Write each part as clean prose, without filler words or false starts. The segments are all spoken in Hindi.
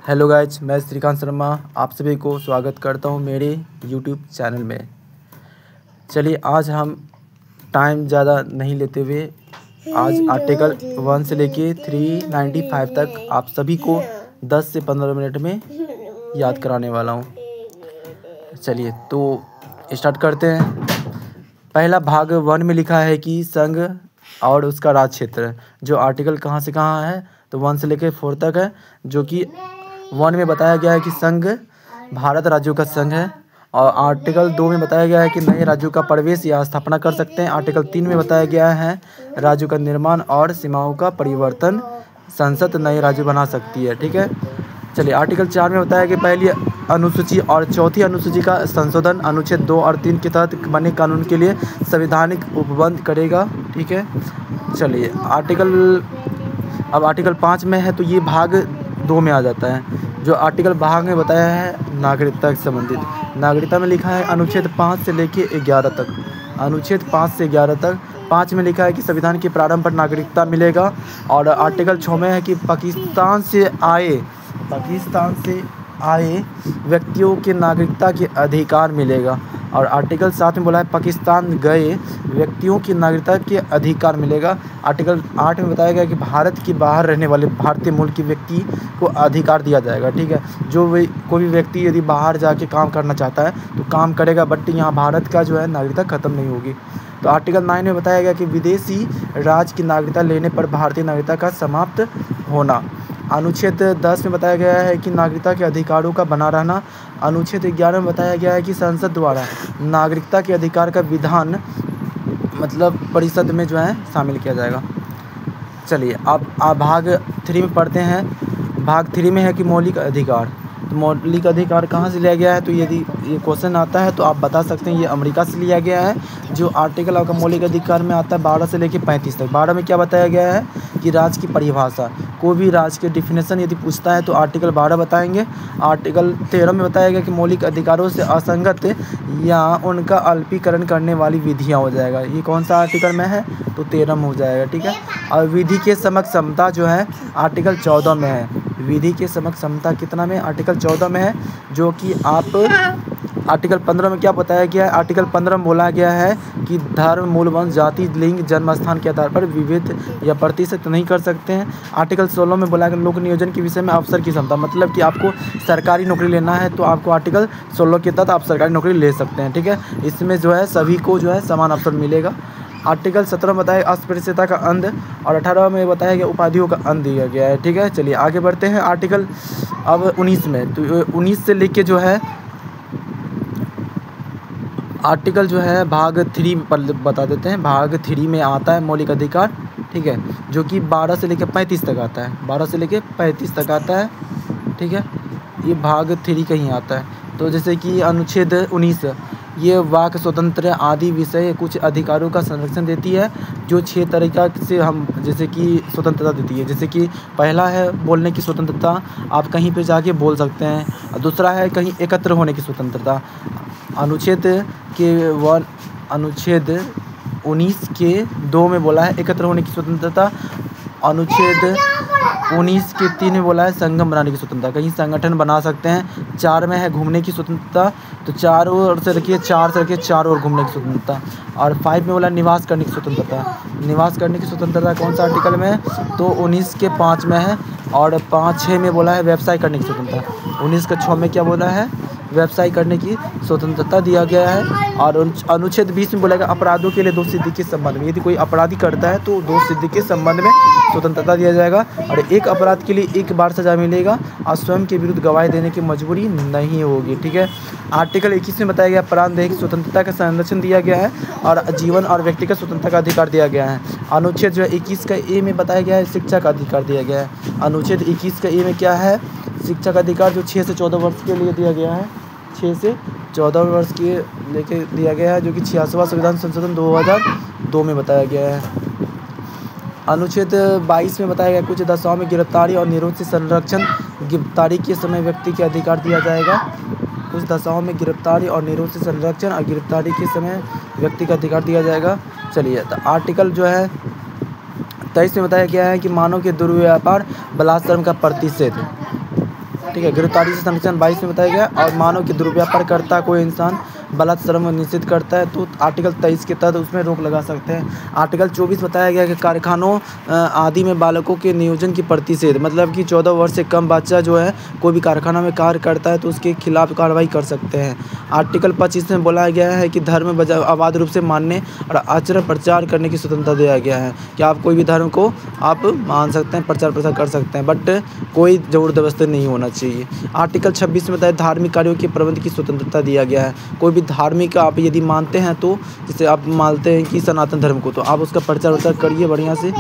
हेलो गाइज, मैं श्रीकांत शर्मा आप सभी को स्वागत करता हूं मेरे यूट्यूब चैनल में। चलिए आज हम टाइम ज़्यादा नहीं लेते हुए आज आर्टिकल 1 से लेके 395 तक आप सभी को 10 से 15 मिनट में याद कराने वाला हूं। चलिए तो स्टार्ट करते हैं। पहला भाग 1 में लिखा है कि संघ और उसका राज क्षेत्र, जो आर्टिकल कहाँ से कहाँ है तो 1 से लेकर 4 तक है। जो कि 1 में बताया गया है कि संघ भारत राज्यों का संघ है, और आर्टिकल 2 में बताया गया है कि नए राज्यों का प्रवेश या स्थापना कर सकते हैं। आर्टिकल 3 में बताया गया है राज्यों का निर्माण और सीमाओं का परिवर्तन, संसद नए राज्य बना सकती है। ठीक है, चलिए आर्टिकल 4 में बताया कि पहली अनुसूची और चौथी अनुसूची का संशोधन अनुच्छेद 2 और 3 के तहत बने कानून के लिए संवैधानिक उपबंध करेगा। ठीक है, चलिए अब आर्टिकल 5 में है तो ये भाग 2 में आ जाता है। जो आर्टिकल भाग में बताया है नागरिकता से संबंधित, नागरिकता में लिखा है अनुच्छेद 5 से लेके 11 तक। अनुच्छेद 5 से 11 तक 5 में लिखा है कि संविधान के प्रारंभ पर नागरिकता मिलेगा। और आर्टिकल 6 में है कि पाकिस्तान से आए व्यक्तियों के नागरिकता के अधिकार मिलेगा। और आर्टिकल 7 में बोला है पाकिस्तान गए व्यक्तियों की नागरिकता के अधिकार मिलेगा। आर्टिकल 8 में बताया गया कि भारत के बाहर रहने वाले भारतीय मूल के व्यक्ति को अधिकार दिया जाएगा। ठीक है, कोई भी व्यक्ति यदि बाहर जाके काम करना चाहता है तो काम करेगा, बट यहाँ भारत का जो है नागरिकता ख़त्म नहीं होगी। तो आर्टिकल 9 में बताया गया कि विदेशी राज्य की नागरिकता लेने पर भारतीय नागरिकता का समाप्त होना। अनुच्छेद 10 में बताया गया है कि नागरिकता के अधिकारों का बना रहना। अनुच्छेद 11 में बताया गया है कि संसद द्वारा नागरिकता के अधिकार का विधान मतलब परिषद में जो है शामिल किया जाएगा। चलिए अब भाग 3 में पढ़ते हैं। भाग 3 में है कि मौलिक अधिकार। तो मौलिक अधिकार कहाँ से लिया गया है, तो यदि ये क्वेश्चन आता है तो आप बता सकते हैं ये अमेरिका से लिया गया है। जो आर्टिकल आपका मौलिक अधिकार में आता है 12 से लेकर 35 तक। 12 में क्या बताया गया है कि राज्य की परिभाषा, कोई भी राज्य के डिफिनेशन यदि पूछता है तो आर्टिकल 12 बताएंगे। आर्टिकल 13 में बताया गया कि मौलिक अधिकारों से असंगत या उनका अल्पीकरण करने वाली विधियाँ हो जाएगा। ये कौन सा आर्टिकल में है तो 13 में हो जाएगा। ठीक है, और विधि के समक्ष समता जो है आर्टिकल 14 में है। विधि के समक्ष समता कितना में, आर्टिकल 14 में है। जो कि आप आर्टिकल 15 में क्या बताया गया है, आर्टिकल 15 में बोला गया है कि धर्म, मूल वंश, जाति, लिंग, जन्म स्थान के आधार पर विविध या प्रतिशत नहीं कर सकते हैं। आर्टिकल 16 में बोला गया लोक नियोजन के विषय में अवसर की क्षमता, मतलब कि आपको सरकारी नौकरी लेना है तो आपको आर्टिकल 16 के तहत आप सरकारी नौकरी ले सकते हैं। ठीक है, इसमें जो है सभी को जो है समान अवसर मिलेगा। आर्टिकल 17 में बताया अस्पृश्यता का अंत, और 18 में बताया गया उपाधियों का अंत दिया गया है। ठीक है, चलिए आगे बढ़ते हैं। आर्टिकल अब 19 में, तो 19 से लेके जो है आर्टिकल जो है भाग 3 पर बता देते हैं। भाग 3 में आता है मौलिक अधिकार। ठीक है, जो कि 12 से लेकर 35 तक आता है। 12 से लेकर 35 तक आता है। ठीक है, ये भाग 3 का ही आता है। तो जैसे कि अनुच्छेद 19 ये वाक स्वतंत्र आदि विषय कुछ अधिकारों का संरक्षण देती है, जो 6 तरीका से हम जैसे कि स्वतंत्रता देती है। जैसे कि पहला है बोलने की स्वतंत्रता, आप कहीं पे जाके बोल सकते हैं। और दूसरा है कहीं एकत्र होने की स्वतंत्रता। अनुच्छेद 19 के 2 में बोला है एकत्र होने की स्वतंत्रता। अनुच्छेद 19 के 3 में बोला है संगम बनाने की स्वतंत्रता, कहीं संगठन बना सकते हैं। 4 में है घूमने की स्वतंत्रता, तो 4 ओर से रखिए 4 ओर घूमने की स्वतंत्रता। और 5 में बोला निवास करने की स्वतंत्रता। निवास करने की स्वतंत्रता कौन सा आर्टिकल में है तो 19 के 5 में है। और 5-6 में बोला है व्यवसाय करने की स्वतंत्रता। 19 के 6 में क्या बोला है व्यवसाय करने की स्वतंत्रता दिया गया है। और अनुच्छेद 20 में बोला गया अपराधों के लिए दोष सिद्धि के संबंध में, यदि कोई अपराधी करता है तो दोष सिद्धि के संबंध में स्वतंत्रता दिया जाएगा। और एक अपराध के लिए 1 बार सजा मिलेगा और स्वयं के विरुद्ध गवाही देने की मजबूरी नहीं होगी। ठीक है, आर्टिकल 21 में बताया गया प्राणदेह की स्वतंत्रता का संरक्षण दिया गया है और जीवन और व्यक्तिगत स्वतंत्रता का अधिकार दिया गया है। अनुच्छेद जो है 21 का ए में बताया गया है शिक्षा का अधिकार दिया गया है। अनुच्छेद 21 का ए में क्या है शिक्षा का अधिकार, जो 6 से 14 वर्ष के लिए दिया गया है। 6 से 14 वर्ष के लेके दिया गया है, जो कि 86वां संविधान संशोधन 2002 में बताया गया है। अनुच्छेद 22 में बताया गया कुछ दशाओं में गिरफ्तारी और निरोध से संरक्षण, गिरफ्तारी के समय व्यक्ति के अधिकार दिया जाएगा। कुछ दशाओं में गिरफ्तारी और निरोध से संरक्षण और गिरफ्तारी के समय व्यक्ति का अधिकार दिया जाएगा। चलिए तो आर्टिकल जो है 23 में बताया गया है कि मानव के दुर्व्यापार बलात्संग का प्रतिषेध। ठीक है। गिरफ्तारी से संरक्षण 22 में बताया गया। और मानव के दुर्व्यापार करता कोई इंसान बलात्श्रम निश्चित करता है तो आर्टिकल 23 के तहत उसमें रोक लगा सकते हैं। आर्टिकल 24 बताया गया कि कारखानों आदि में बालकों के नियोजन की प्रतिषेध, मतलब कि 14 वर्ष से कम बच्चा जो है कोई भी कारखाना में कार्य करता है तो उसके खिलाफ कार्रवाई कर सकते हैं। आर्टिकल 25 में बोला गया है कि धर्म अबाध रूप से मानने और आचरण प्रचार करने की स्वतंत्रता दिया गया है कि आप कोई भी धर्म को आप मान सकते हैं, प्रचार प्रसार कर सकते हैं, बट कोई ज़बरदस्ती नहीं होना चाहिए। आर्टिकल 26 में बताया धार्मिक कार्यों के प्रबंध की स्वतंत्रता दिया गया है। कोई भी धार्मिक आप यदि मानते हैं तो जैसे आप मानते हैं कि सनातन धर्म को, तो आप उसका प्रचार प्रसार करिए बढ़िया से,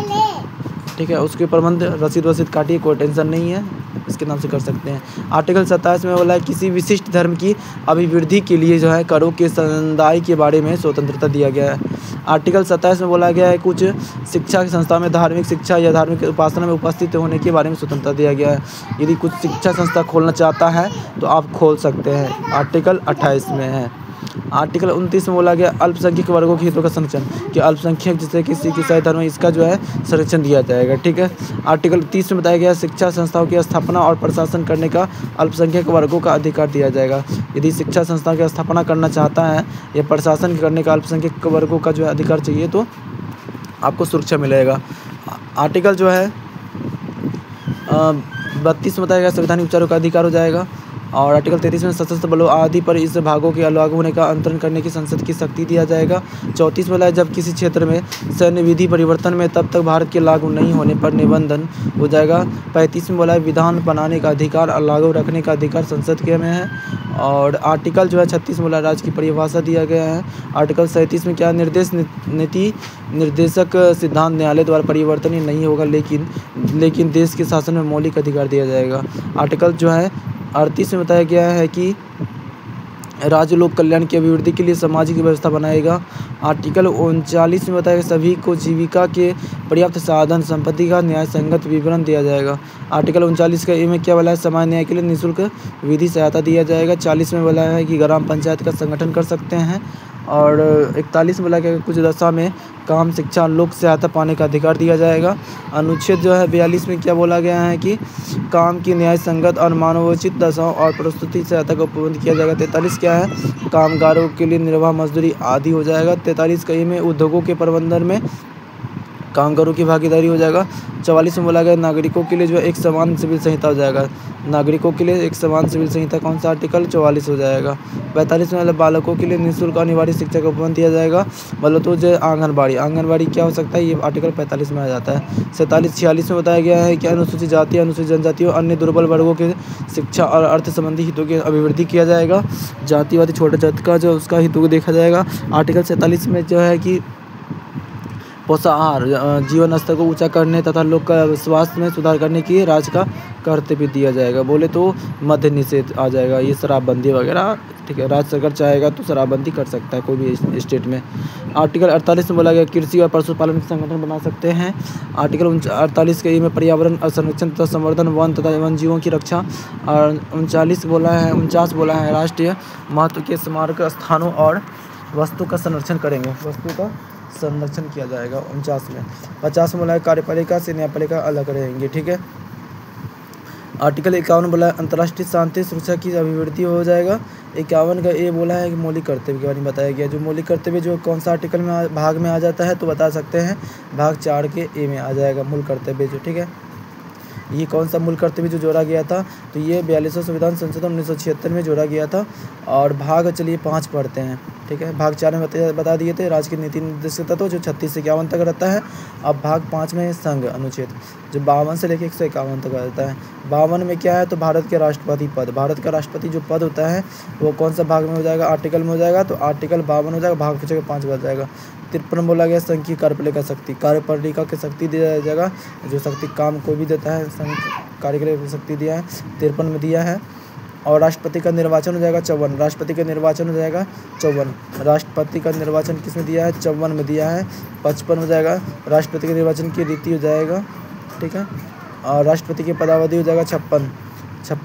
ठीक है। उसके प्रबंध रसीद वसीद काटिए, कोई टेंशन नहीं है, इसके नाम से कर सकते हैं। आर्टिकल 27 में बोला है किसी विशिष्ट धर्म की अभिवृद्धि के लिए जो है करों के समुदाय के बारे में स्वतंत्रता दिया गया है। आर्टिकल 27 में बोला गया है कुछ शिक्षा की संस्था में धार्मिक शिक्षा या धार्मिक उपासना में उपस्थित होने के बारे में स्वतंत्रता दिया गया है। यदि कुछ शिक्षा संस्था खोलना चाहता है तो आप खोल सकते हैं, आर्टिकल 28 में है। आर्टिकल 29 में बोला गया अल्पसंख्यक वर्गों के हितों का संरक्षण, कि अल्पसंख्यक जैसे किसी ईसाई धर्म इसका जो है संरक्षण दिया जाएगा, ठीक है। आर्टिकल 30 में बताया गया शिक्षा संस्थाओं की स्थापना और प्रशासन करने का अल्पसंख्यक वर्गों का अधिकार दिया जाएगा। यदि शिक्षा संस्थाओं की स्थापना करना चाहता है या प्रशासन करने का अल्पसंख्यक वर्गों का जो है अधिकार चाहिए तो आपको सुरक्षा मिलेगा। आर्टिकल जो है 32 में बताया गया संवैधानिक उपचारों का अधिकार हो जाएगा। और आर्टिकल 33 में सशस्त्र बलों आदि पर इस भागों के लागू होने का अंतरण करने की संसद की शक्ति दिया जाएगा। 34 में बोला जब किसी क्षेत्र में सैन्य विधि परिवर्तन में तब तक भारत के लागू नहीं होने पर निबंधन हो जाएगा। 35 में बोला विधान बनाने का अधिकार और लागू रखने का अधिकार संसद के में है। और आर्टिकल जो है 36 में बोला राज्य की परिभाषा दिया गया है। आर्टिकल 37 में क्या नीति निर्देशक सिद्धांत न्यायालय द्वारा परिवर्तनीय नहीं होगा, लेकिन देश के शासन में मौलिक अधिकार दिया जाएगा। आर्टिकल जो है 38 में बताया गया है कि राज्य लोक कल्याण की अभिवृद्धि के लिए सामाजिक व्यवस्था बनाएगा। आर्टिकल 39 में बताया सभी को जीविका के पर्याप्त साधन संपत्ति का न्याय संगत विवरण दिया जाएगा। आर्टिकल 39 का ए में क्या बोला है सामान्य न्याय के लिए निःशुल्क विधि सहायता दिया जाएगा। 40 में बोला है कि ग्राम पंचायत का संगठन कर सकते हैं। और 41 में बोला कि कुछ दशा में काम शिक्षा लोक सहायता पाने का अधिकार दिया जाएगा। अनुच्छेद जो है 42 में क्या बोला गया है कि काम की न्याय संगत और मानवोचित दशाओं और प्रस्तुति सहायता का प्रबंध किया जाएगा। 43 क्या है कामगारों के लिए निर्वाह मजदूरी आदि हो जाएगा। 43 का में उद्योगों के प्रबंधन में कामगारों की भागीदारी हो जाएगा। 44 में बोला गया नागरिकों के लिए जो एक समान सिविल संहिता हो जाएगा। नागरिकों के लिए एक समान सिविल संहिता कौन सा आर्टिकल 44 हो जाएगा। 45 में बालकों के लिए निःशुल्क अनिवार्य शिक्षा का प्रबंध दिया जाएगा। मतलब तो जो आंगनबाड़ी क्या हो सकता है ये आर्टिकल 45 में आ जाता है। 46 में बताया गया है कि अनुसूचित जाति अनुसूचित जनजातियों अन्य दुर्बल वर्गों के शिक्षा और अर्थ संबंधी हितों की अभिवृद्धि किया जाएगा। जातिवादी छोटे जाति का जो उसका हितों को देखा जाएगा। आर्टिकल 47 में जो है कि पोषाहार जीवन स्तर को ऊंचा करने तथा लोग का स्वास्थ्य में सुधार करने की राज्य का कर्तव्य दिया जाएगा। बोले तो मद्य निषेध आ जाएगा, ये शराबबंदी वगैरह, ठीक है। राज्य सरकार चाहेगा तो शराबबंदी कर सकता है कोई भी स्टेट में। आर्टिकल 48 में बोला गया कृषि और पशुपालन के संगठन बना सकते हैं। आर्टिकल 48 के में पर्यावरण संरक्षण तथा संवर्धन वन तथा वन जीवों की रक्षा। और 49 बोला है राष्ट्रीय महत्व के स्मारक स्थानों और वस्तु का संरक्षण करेंगे, वस्तु का संरक्षण किया जाएगा 49 में। 50 में बोला है कार्यपालिका से न्यायपालिका अलग रहेंगे, ठीक है। आर्टिकल 51 बोला है अंतर्राष्ट्रीय शांति सुरक्षा की अभिवृद्धि हो जाएगा। 51 का ए बोला है कि मौलिक कर्तव्य के बारे में बताया गया। जो मौलिक कर्तव्य जो कौन सा आर्टिकल में भाग में आ जाता है तो बता सकते हैं, भाग 4 के ए में आ जाएगा मूल कर्तव्य जो, ठीक है। ये कौन सा मूल कर्तव्य जो जोड़ा गया था तो ये 42वां संविधान संशोधन 1976 में जोड़ा गया था। और भाग चलिए 5 पढ़ते हैं, ठीक है। भाग 4 में बता दिए थे राज्य के नीति निर्देशक तत्व जो 36 से 51 तक रहता है। अब भाग 5 में संघ अनुच्छेद जो 52 से लेकर 151 तक रहता है। 52 में क्या है तो भारत के राष्ट्रपति पद, भारत का राष्ट्रपति जो पद होता है वो कौन सा भाग में हो जाएगा आर्टिकल में हो जाएगा, तो आर्टिकल 52 हो जाएगा, भाग की जगह 5 बच जाएगा। 53 बोला गया संघ की कार्यपालिका शक्ति, कार्यपालिका की शक्ति दिया जाएगा, जो शक्ति काम को भी देता है संघ कार्यपालिका की शक्ति दिया है 53 में दिया है। और राष्ट्रपति का निर्वाचन हो जाएगा 54, राष्ट्रपति का निर्वाचन हो जाएगा 54, राष्ट्रपति का निर्वाचन किस में दिया है 54 में दिया है। 55 हो जाएगा राष्ट्रपति के निर्वाचन की रीति हो जाएगा, ठीक है। और राष्ट्रपति की पदावधि हो जाएगा 56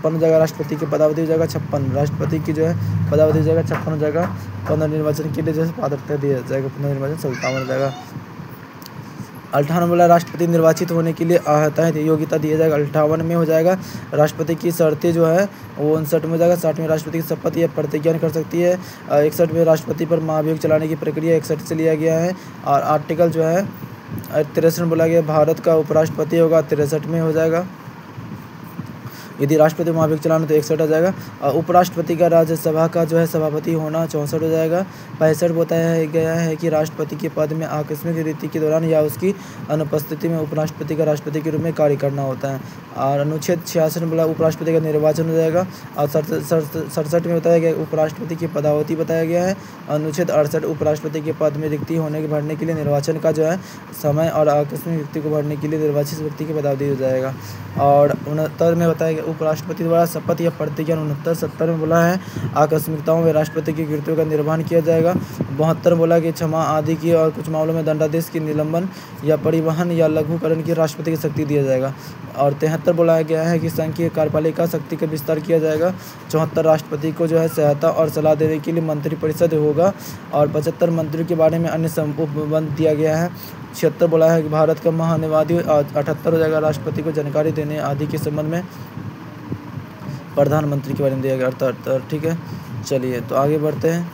हो जाएगा, राष्ट्रपति की पदावधि हो जाएगा 56, राष्ट्रपति की जो है पदावधि हो जाएगा 56 हो जाएगा। 15 निर्वाचन के लिए जो है पात्रता दिया जाएगा, 15 निर्वाचन 57 हो जाएगा। 58 बोला राष्ट्रपति निर्वाचित होने के लिए आहता योग्यता दिया जाएगा। 58 में हो जाएगा राष्ट्रपति की शर्तें जो है वो 59 में हो जाएगा। 60 में राष्ट्रपति की शपथ या प्रतिज्ञा कर सकती है। 61 में राष्ट्रपति पर महाभियोग चलाने की प्रक्रिया 61 से लिया गया है। और आर्टिकल जो है 63 में बोला गया भारत का उपराष्ट्रपति होगा 63 में हो जाएगा। यदि राष्ट्रपति महाभियोग चलाना तो 61 हो जाएगा। और उपराष्ट्रपति का राज्यसभा का जो है सभापति होना 64 हो जाएगा। 65 बताया गया है कि राष्ट्रपति के पद में आकस्मिक रीति के दौरान या उसकी अनुपस्थिति में उपराष्ट्रपति का राष्ट्रपति के रूप में कार्य करना होता है। और अनुच्छेद 66 में बोला उपराष्ट्रपति का निर्वाचन हो जाएगा। और 67 में बताया गया उपराष्ट्रपति की पदावधि बताया गया है। अनुच्छेद 68 उपराष्ट्रपति के पद में रिक्ति होने के भरने के लिए निर्वाचन का जो है समय और आकस्मिक रिक्ति को भरने के लिए निर्वाचित व्यक्ति की पदावधि हो जाएगा। और 69 में बताया गया उपराष्ट्रपति द्वारा शपथ या प्रतिज्ञा। 69-70 में बोला है आकस्मिकताओं में राष्ट्रपति की कृत्यों का निर्वहन किया जाएगा। 72 बोला कि क्षमा आदि की और कुछ मामलों में दंडादेश की निलंबन या परिवहन या लघुकरण की राष्ट्रपति की शक्ति दिया जाएगा। और 73 बोला गया है कि संघीय कार्यपालिका शक्ति का विस्तार किया जाएगा। 74 राष्ट्रपति को जो है सहायता और सलाह देने के लिए मंत्रिपरिषद होगा। और 75 मंत्रियों के बारे में अन्य उपबंध दिया गया है। 76 बोला है कि भारत का महानिवादी। और 78 हो जाएगा राष्ट्रपति को जानकारी देने आदि के संबंध में प्रधानमंत्री के बारे में दिया गया 78। ठीक है, चलिए तो आगे बढ़ते हैं।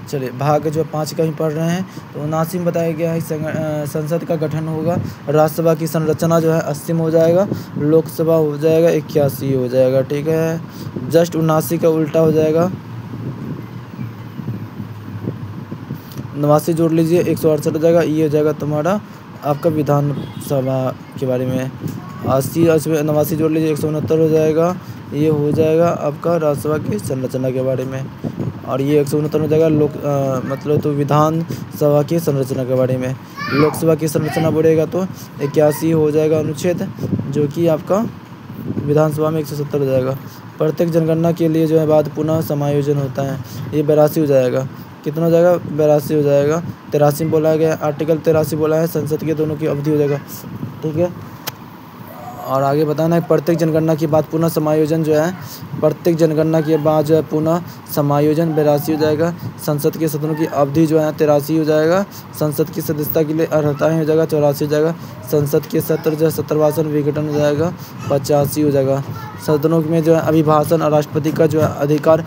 चलिए भाग जो 5 का ही पढ़ रहे हैं। तो 79 में बताया गया है संसद का गठन होगा। राज्यसभा की संरचना जो है 80 में हो जाएगा। लोकसभा हो जाएगा 81 हो जाएगा। ठीक है, जस्ट 79 का उल्टा हो जाएगा। 89 जोड़ लीजिए 168 हो जाएगा। ये हो जाएगा तुम्हारा आपका विधानसभा के बारे में। 80 और 89 जोड़ लीजिए 169 हो जाएगा। ये हो जाएगा आपका राज्यसभा की संरचना के बारे में। और ये 169 हो जाएगा मतलब तो विधानसभा की संरचना के बारे में। लोकसभा की संरचना बढ़ेगा तो 81 हो जाएगा अनुच्छेद, जो कि आपका विधानसभा में 170 हो जाएगा। प्रत्येक जनगणना के लिए जो है बाद पुनः समायोजन होता है। ये 82 हो जाएगा। कितना हो जाएगा? 82 हो जाएगा। 83 में बोला गया आर्टिकल 83 बोला है संसद के दोनों की अवधि हो जाएगा। ठीक है, और आगे बताना है प्रत्येक जनगणना के बाद पुनः समायोजन जो है, प्रत्येक जनगणना के बाद जो है पुनः समायोजन 82 हो जाएगा। संसद के सदनों की अवधि जो है 83 हो जाएगा। संसद की सदस्यता के लिए अर्हताएँ हो जाएगा 84 हो जाएगा। संसद के सत्र जो है 70वां विघटन हो जाएगा 85 हो जाएगा। सदनों में जो है अभिभाषण और राष्ट्रपति का जो है अधिकार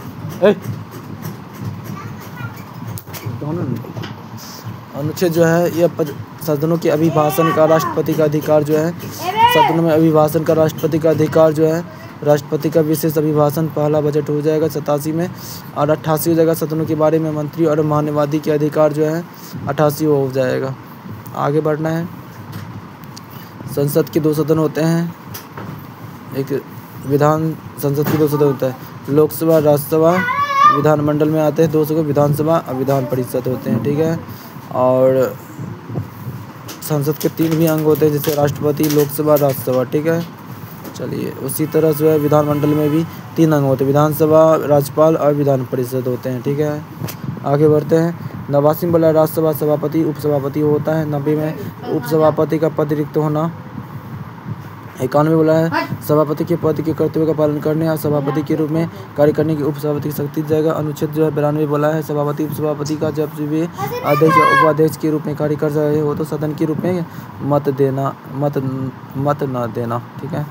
अनुच्छेद जो है यह सदनों के अभिभाषण का राष्ट्रपति का अधिकार जो है, सदनों में अभिभाषण का राष्ट्रपति का अधिकार जो है, राष्ट्रपति का विशेष अभिभाषण पहला बजट हो जाएगा 87 में। और 88 हो जाएगा सदनों के बारे में मंत्री और महान्यवादी के अधिकार जो है 88 हो जाएगा। आगे बढ़ना है। संसद के 2 सदन होते हैं। एक संसद के 2 सदन होता है, लोकसभा राज्यसभा विधानमंडल में आते हैं। 200 को विधानसभा और विधान परिषद होते हैं। ठीक है, और संसद के 3 भी अंग होते हैं, जैसे राष्ट्रपति, लोकसभा, राज्यसभा। ठीक है, चलिए उसी तरह जो है विधानमंडल में भी 3 अंग होते हैं, विधानसभा, राज्यपाल और विधान परिषद होते हैं। ठीक है, आगे बढ़ते हैं। 89 में बोला राज्यसभा सभापति उपसभापति होता है। 90 में उपसभापति का पद रिक्त होना। 91 बोला है सभापति के पद के कर्तव्य का पालन करने और सभापति के रूप में कार्य करने की उपसभापति की शक्ति जाएगा। अनुच्छेद जो है 92 बोला है सभापति उपसभापति का जब भी अध्यक्ष या उपाध्यक्ष के रूप में कार्य कर रहे हो तो सदन के रूप में मत न देना। ठीक है,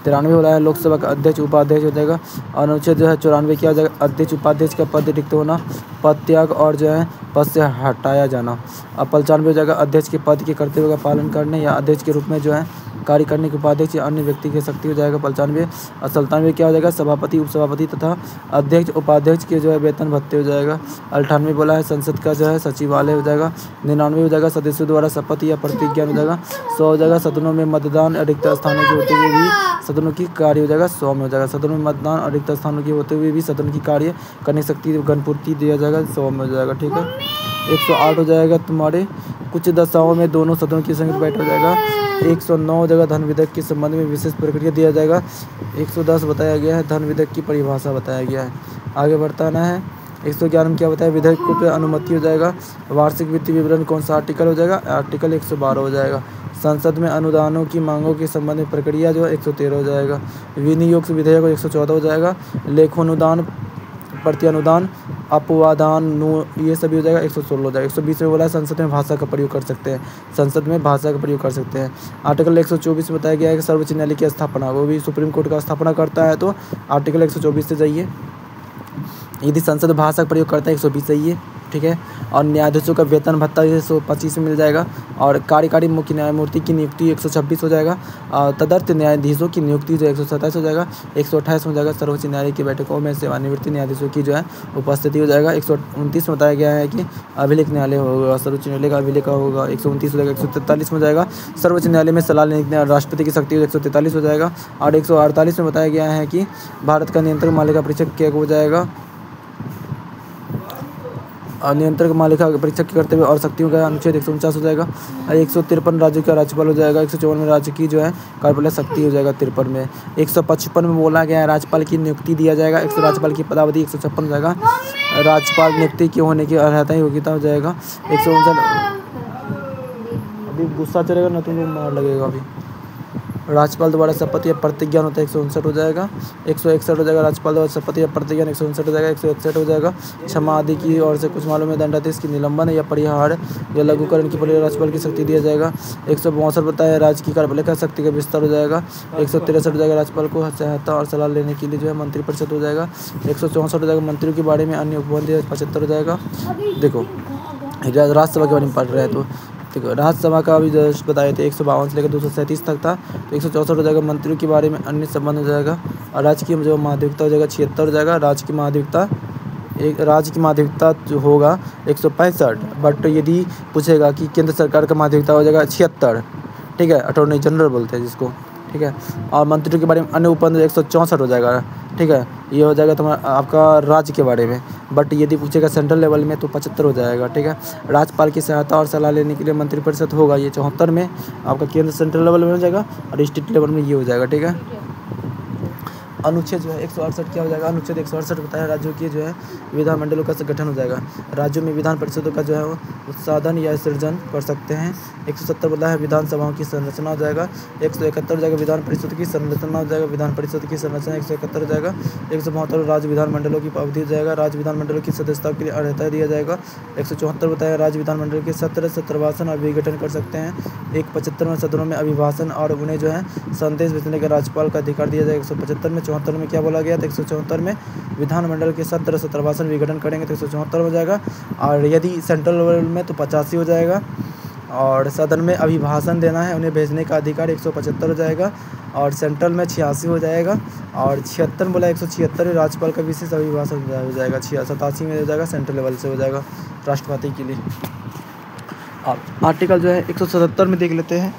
93 बोला है लोकसभा का अध्यक्ष उपाध्यक्ष हो जाएगा। अनुच्छेद जो है 94 किया जाएगा अध्यक्ष उपाध्यक्ष का पद रिक्त होना, पद त्याग और जो है पद से हटाया जाना। अब 95 हो जाएगा अध्यक्ष के पद के कर्तव्य का पालन करने या अध्यक्ष के रूप में जो है कार्य करने के उपाध्यक्ष या अन्य व्यक्ति की शक्ति हो जाएगा 95। और 97 क्या हो जाएगा सभापति उपसभापति तथा अध्यक्ष उपाध्यक्ष के जो है वेतन भत्ते हो जाएगा। 98 बोला है संसद का जो है सचिवालय हो जाएगा। 99 हो जाएगा सदस्यों द्वारा शपथ या प्रतिज्ञा हो जाएगा। 100 हो जाएगा सदनों में मतदान रिक्त स्थानों के होते हुए भी सदनों की कार्य हो जाएगा। 100 में हो जाएगा सदनों में मतदान और रिक्त स्थानों के होते हुए भी सदन की कार्य करने शक्ति गणपूर्ति दिया जाएगा। 100 में हो जाएगा। ठीक है, 108 हो जाएगा तुम्हारे कुछ दशाओं में दोनों सदनों की संयुक्त बैठक हो जाएगा। 109 हो जाएगा धन विधेयक के संबंध में विशेष प्रक्रिया दिया जाएगा। 110 बताया गया है धन विधेयक की परिभाषा बताया गया है। आगे बढ़ताना है। 111 में क्या बताया विधेयकों पर अनुमति हो जाएगा। वार्षिक वित्तीय विवरण कौन सा आर्टिकल हो जाएगा? आर्टिकल 112 हो जाएगा। संसद में अनुदानों की मांगों के संबंध में प्रक्रिया जो है 113 हो जाएगा। विनियोग विधेयक 114 हो जाएगा। लेखोनुदान प्रति अनुदान, अपवादान ये सभी हो जाएगा 116 हो जाएगा। 120 में बोला है संसद में भाषा का प्रयोग कर सकते हैं, संसद में भाषा का प्रयोग कर सकते हैं। आर्टिकल 124 में बताया गया है कि सर्वोच्च न्यायालय की स्थापना, वो भी सुप्रीम कोर्ट का स्थापना करता है, तो आर्टिकल 124 से जाइए। यदि संसद भाषा का प्रयोग करता है 120 चाहिए, ठीक है। और न्यायाधीशों का वेतन भत्ता 125 में मिल जाएगा। और कार्यकारी मुख्य न्यायमूर्ति की नियुक्ति 126 हो जाएगा। तदर्थ न्यायाधीशों की नियुक्ति जो 127 हो जाएगा। 128 हो जाएगा सर्वोच्च न्यायालय की बैठकों में सेवानिवृत्त न्यायाधीशों की जो है उपस्थिति हो जाएगा। 129 में बताया गया है कि अभिलेख न्यायालय होगा, सर्वोच्च न्यायालय का अभिलेख होगा। 129 हो जाएगा। 143 में हो जाएगा सर्वोच्च न्यायालय में सलाह लेने के राष्ट्रपति की शक्ति 143 हो जाएगा। और 148 में बताया गया है कि भारत का नियंत्रक मालिका परीक्षक क्या हो जाएगा, नियंत्रक मालिका परीक्षक के कर्तव्य और शक्तियों का अनुच्छेद 149 हो जाएगा। 153 राज्यों का राज्यपाल हो जाएगा। 154 में राज्य की जो है कार्यपालक शक्ति हो जाएगा। 53 में 155 में बोला गया है राज्यपाल की नियुक्ति दिया जाएगा। राज्यपाल की पदावधि 156 हो जाएगा। राज्यपाल नियुक्ति की होने की अर्हता योग्यता हो जाएगा। 159 अभी गुस्सा चलेगा ना तो मार लगेगा। अभी राज्यपाल द्वारा शपथ या प्रतिज्ञान होता है 159 हो जाएगा। 161 हो जाएगा राज्यपाल द्वारा शपथ या प्रतिज्ञान 159 हो जाएगा। 161 हो जाएगा क्षमा आदि की ओर से कुछ मालूम है दंडादेश की निलंबन या परिहार या लघुकरण की प्रक्रिया राज्यपाल की शक्ति दिया जाएगा। 162 बताया राज्य की कार्यपालिका शक्ति का विस्तार हो जाएगा। 163 हो जाएगा राज्यपाल को सहायता और सलाह लेने के लिए जो है मंत्रिपरिषद हो जाएगा। 164 हो जाएगा मंत्रियों के बारे में अन्य उपबंध। 75 हो जाएगा, देखो राज्यसभा के बारे में पढ़ रहे हैं तो देखो राज्यसभा का अभी जस्ट बताए थे 152 से लेकर 237 तक था। तो 164 हो जाएगा मंत्रियों के बारे में अन्य संबंध हो जाएगा। और राज्य की जो महाधिवक्ता हो जाएगा 76 हो जाएगा। राज्य की महाधिवक्ता जो होगा 165। बट यदि पूछेगा कि केंद्र सरकार का महाधिवक्ता हो जाएगा 76, ठीक है, अटॉर्नी जनरल बोलते हैं जिसको, ठीक है। और मंत्रियों के बारे में अन्य उपबंध 164 हो जाएगा, ठीक है। ये हो जाएगा तुम्हारा आपका राज्य के बारे में। बट यदि पूछेगा सेंट्रल लेवल में तो 75 हो जाएगा, ठीक है। राज्यपाल की सहायता और सलाह लेने के लिए मंत्रिपरिषद होगा ये 74 में। आपका केंद्र सेंट्रल लेवल में हो जाएगा और स्टेट लेवल में ये हो जाएगा, ठीक है। अनुच्छेद जो है 168 क्या हो जाएगा, अनुच्छेद 168 बताया राज्यों की जो है विधानमंडलों का गठन हो जाएगा। राज्यों में विधान परिषदों का जो है वो उत्साधन या सृजन कर सकते हैं। 170 बताया विधानसभाओं की संरचना हो जाएगा। 171 हो जाएगा विधान परिषद की संरचना हो जाएगा। विधान परिषद की संरचना 171 हो जाएगा। 172 राज्य विधानमंडलों की अवधि हो जाएगा। राज्य विधानमंडलों की सदस्यता के लिए अर्हता दिया जाएगा। 174 बताया राज्य विधानमंडल के सत्रवासन और विघटन कर सकते हैं। 175 सदनों में अभिभाषण और उन्हें जो है संदेश भेजने का राज्यपाल का अधिकार दिया जाएगा। 175 में 74 में क्या बोला गया था, 174 में विधानमंडल के सत्रवासन विघटन करेंगे तो 174 हो जाएगा। और यदि सेंट्रल लेवल में तो 85 हो जाएगा। और सदन में अभिभाषण देना है उन्हें भेजने का अधिकार 175 हो जाएगा। और सेंट्रल में 86 हो जाएगा। और 76 बोला 176 राज्यपाल का विशेष अभिभाषण हो जाएगा। 87 में हो जाएगा सेंट्रल लेवल से हो जाएगा राष्ट्रपति के लिए। अब आर्टिकल जो है 177 में देख लेते हैं।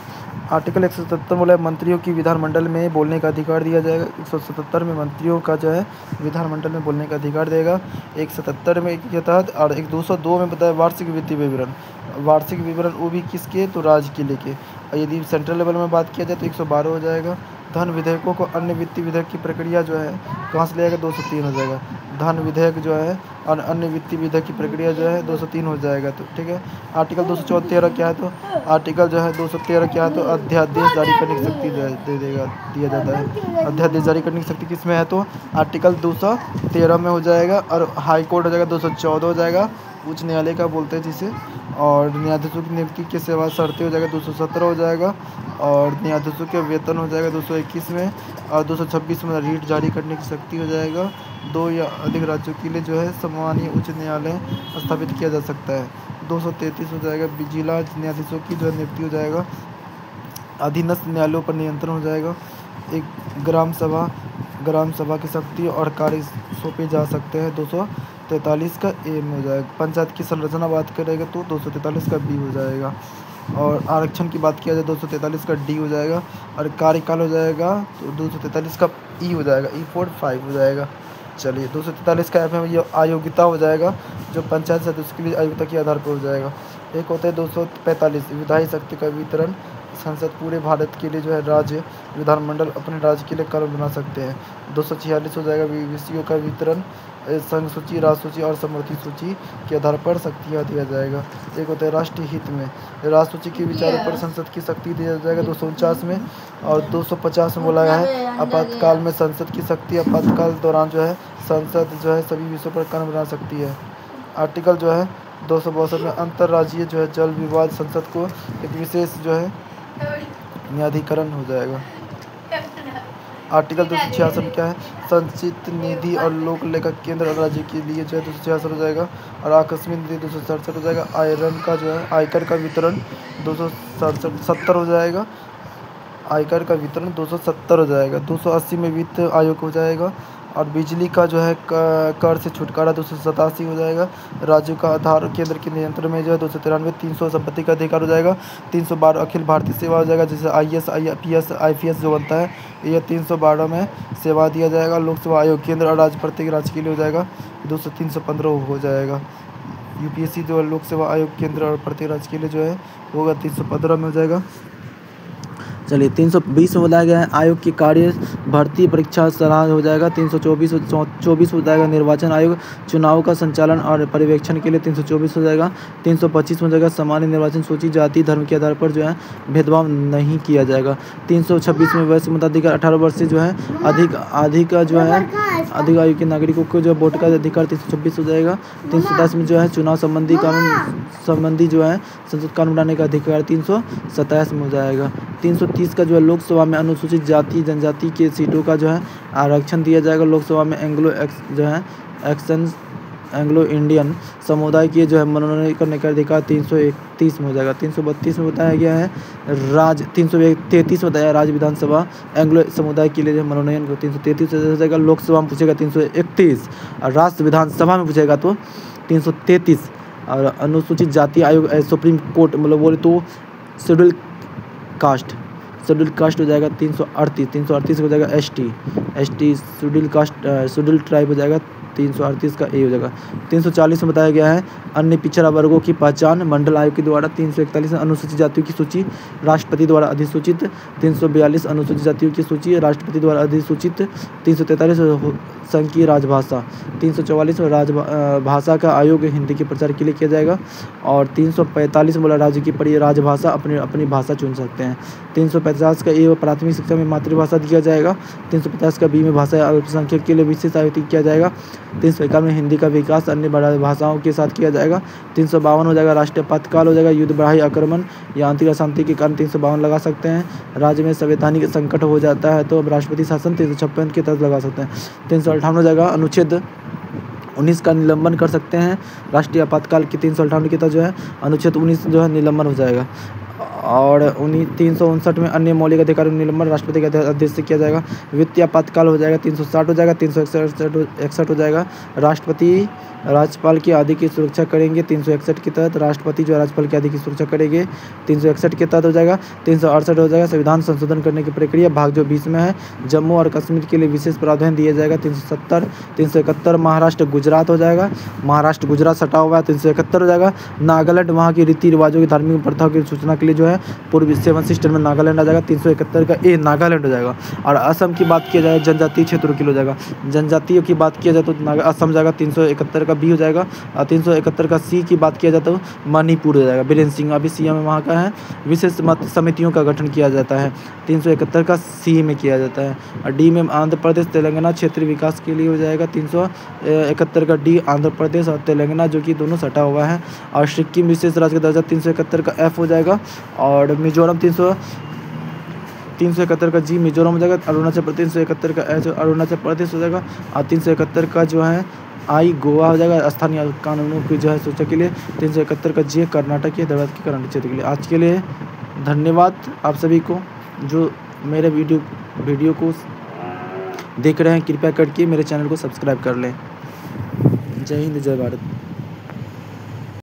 आर्टिकल 177 बोला मंत्रियों की विधानमंडल में बोलने का अधिकार दिया जाएगा। 177 में मंत्रियों का जो है विधानमंडल में बोलने का अधिकार देगा 177 में के तहत। और 202 में बताया वार्षिक वित्तीय विवरण, वार्षिक विवरण वो भी किसके, तो राज्य के लेके। और यदि सेंट्रल लेवल में बात किया जाए तो 112 हो जाएगा। धन विधेयकों को अन्य वित्तीय विधेयक की प्रक्रिया जो है कहाँ से लेगा, 203 हो जाएगा। धन विधेयक जो है और अन्य वित्तीय विधेयक की प्रक्रिया जो है 203 हो जाएगा, तो ठीक है। आर्टिकल 213 क्या है, तो आर्टिकल जो है 213 क्या है, तो अध्यादेश जारी करने की शक्ति जो है दिया जाता है। अध्यादेश जारी करने की शक्ति किस में है, तो आर्टिकल 213 में हो जाएगा। और हाई कोर्ट हो जाएगा 214 हो जाएगा, उच्च न्यायालय का बोलते हैं जिसे। और न्यायाधीशों की नियुक्ति के सेवा शर्तें हो जाएगा 217 हो जाएगा। और न्यायाधीशों के वेतन हो जाएगा 221 में। और 226 में रीट जारी करने की शक्ति हो जाएगा। 2 या अधिक राज्यों के लिए जो है सम्मानीय उच्च न्यायालय स्थापित किया जा सकता है। 233 हो जाएगा जिला न्यायाधीशों की जो है नियुक्ति हो जाएगा। अधीनस्थ न्यायालयों पर नियंत्रण हो जाएगा। एक ग्राम सभा की शक्ति और कार्य सौंपे जा सकते हैं। 243 का ए में हो जाएगा। पंचायत की संरचना बात करेगा तो 243 का बी हो जाएगा। और आरक्षण की बात किया जाए 243 का डी हो जाएगा। और कार्यकाल हो जाएगा तो 243 का ई हो जाएगा, E45 हो जाएगा। चलिए 243 का एफ में अयोग्यता हो जाएगा, जो पंचायत सदस्य के लिए अयोग्यता के आधार पर हो जाएगा। एक होता है 245 विधायी शक्ति का वितरण। संसद पूरे भारत के लिए जो है राज्य विधानमंडल अपने राज्य के लिए कानून बना सकते हैं। 246 हो जाएगा विषयों का वितरण संघ सूची, राष्ट्र सूची और समवर्ती सूची के आधार पर शक्तियाँ दिया जाएगा। एक होता है राष्ट्रीय हित में, राष्ट्र सूची के विचारों पर संसद की शक्ति दिया जाएगा 249 में। और 250 में बोला गया है आपातकाल में संसद की शक्ति, आपातकाल दौरान जो है संसद जो है सभी विषयों पर कानून बना सकती है। आर्टिकल जो है 262 में अंतर्राज्यीय जो है जल विवाद संसद को एक विशेष जो है न्यायाधिकरण हो जाएगा। आर्टिकल 266 में क्या है, संचित निधि और लोक लेखा केंद्र और राज्य के लिए जो है 266 हो जाएगा। और आकस्मिक निधि 267 हो जाएगा। आयकर का वितरण 270 हो जाएगा। आयकर का वितरण 270 हो जाएगा। 280 में वित्त आयोग हो जाएगा। और बिजली का जो है कर से छुटकारा 287 हो जाएगा। राज्यों का आधार केंद्र के नियंत्रण में जो है 293। 300 संपत्ति का अधिकार हो जाएगा। 312 अखिल भारतीय सेवा हो जाएगा, जैसे IAS, IPS, IPS जो बनता है यह 312 में सेवा दिया जाएगा। लोकसेवा आयोग केंद्र और राज्य प्रत्येक राज्य के लिए हो जाएगा 315 हो जाएगा। UPSC जो है लोक सेवा आयोग केंद्र और प्रत्येक राज्य के लिए जो है होगा 315 में हो जाएगा। चलिए 320 में बताया गया है आयोग की कार्य भर्ती परीक्षा सलाह हो जाएगा। 324 हो जाएगा निर्वाचन आयोग चुनाव का संचालन और पर्यवेक्षण के लिए 324 हो जाएगा। 325 हो जाएगा सामान्य निर्वाचन सूची, जाति धर्म के आधार पर जो है भेदभाव नहीं किया जाएगा। 326 में वयस्क मताधिकार 18 वर्ष से जो है अधिक आयु के नागरिकों को जो वोट का अधिकार 326 हो जाएगा। 327 में जो है चुनाव संबंधी जो है संसद कानून बनाने का अधिकार 327 में हो जाएगा। 330 का जो है लोकसभा में अनुसूचित जाति जनजाति के सीटों का जो है आरक्षण दिया जाएगा। लोकसभा में एंग्लो इंडियन समुदाय के जो है मनोनयन करने का अधिकार 331 में हो जाएगा। 332 में बताया गया है 333 में बताया राज्य विधानसभा एंग्लो समुदाय के लिए जो मनोनयन को 333 हो जाएगा। लोकसभा में पूछेगा 331 और राष्ट्र विधानसभा में पूछेगा तो 333। और अनुसूचित जाति आयोग सुप्रीम कोर्ट मतलब बोले तो शेड्यूल कास्ट हो जाएगा 338 हो जाएगा। ST शेड्यूल ट्राइब हो जाएगा 338 का A हो जाएगा। 340 में बताया गया है अन्य पिछड़ा वर्गों की पहचान मंडल आयोग के द्वारा। 341 अनुसूचित जातियों की सूची राष्ट्रपति द्वारा अधिसूचित। 342 अनुसूचित जातियों की सूची राष्ट्रपति द्वारा अधिसूचित। 343 संघीय राजभाषा। 344 में राजभाषा का आयोग हिंदी के प्रचार के लिए किया जाएगा। और 345 में बोला राज्य की राजभाषा अपनी भाषा चुन सकते हैं। 350 का A प्राथमिक शिक्षा में मातृभाषा दिया जाएगा। 350 का B में भाषा अल्पसंख्यक के लिए विशेष आयोजित किया जाएगा। 351 में हिंदी का विकास अन्य भाषाओं के साथ किया जाएगा। 352 हो जाएगा राष्ट्रीय आपातकाल हो जाएगा, युद्ध बढ़ाई आक्रमण या आंतरिक अशांति के कारण 352 लगा सकते हैं। राज्य में संवैधानिक संकट हो जाता है तो राष्ट्रपति शासन 356 के तहत लगा सकते हैं। 358 हो जाएगा अनुच्छेद 19 का निलंबन कर सकते हैं। राष्ट्रीय आपातकाल के 358 के तहत जो है अनुच्छेद 19 जो है निलंबन हो जाएगा। और 359 में अन्य मौलिक अधिकारों निलंबन राष्ट्रपति के आदेश से किया जाएगा। वित्तीय आपातकाल हो जाएगा 360 हो जाएगा। 361 हो जाएगा राष्ट्रपति राज्यपाल की आदि की सुरक्षा करेंगे। 361 के तहत राष्ट्रपति जो राज्यपाल की आदि की सुरक्षा करेंगे 361 के तहत हो जाएगा। 368 हो जाएगा संविधान संशोधन करने की प्रक्रिया भाग जो 20 में है जम्मू और कश्मीर के लिए विशेष प्रावधान दिया जाएगा। 370 371 महाराष्ट्र गुजरात हो जाएगा। महाराष्ट्र गुजरात सटा हुआ है 371 हो जाएगा। नागालैंड वहाँ की रीति रिवाजों की धार्मिक प्रथाओं की सूचना के लिए जो है पूर्व 7 सिस्टम में नागालैंड आ जाएगा। 371 का A नागालैंड हो जाएगा। और असम की बात किया जाए जनजातीय क्षेत्रों के लिए हो जाएगा। जनजातियों की बात किया जाए तो असम जाएगा। 371 का B हो जाएगा। और 371 का C की बात किया जाए तो मणिपुर हो जाएगा। बीरेन सिंह अभी CM में वहाँ का है। विशेष मत समितियों का गठन किया जाता है 371 का C में किया जाता है। और D में आंध्र प्रदेश तेलंगाना क्षेत्रीय विकास के लिए हो जाएगा। 371 का D आंध्र प्रदेश और तेलंगाना जो कि दोनों सटा हुआ है। और सिक्किम विशेष राज्य का दर्जा 371 का F हो जाएगा। और मिजोरम 371 का G मिजोरम हो जाएगा। अरुणाचल प्रदेश 371 का H अरुणाचल प्रदेश हो जाएगा। और 371 का जो है I गोवा हो जाएगा स्थानीय कानूनों की जो है सूचना के लिए। 371 का J कर्नाटक के दर्ज के कर्नाटक क्षेत्र के लिए। आज के लिए धन्यवाद आप सभी को जो मेरे वीडियो को देख रहे हैं। कृपया करके मेरे चैनल को सब्सक्राइब कर लें। जय हिंद जय भारत।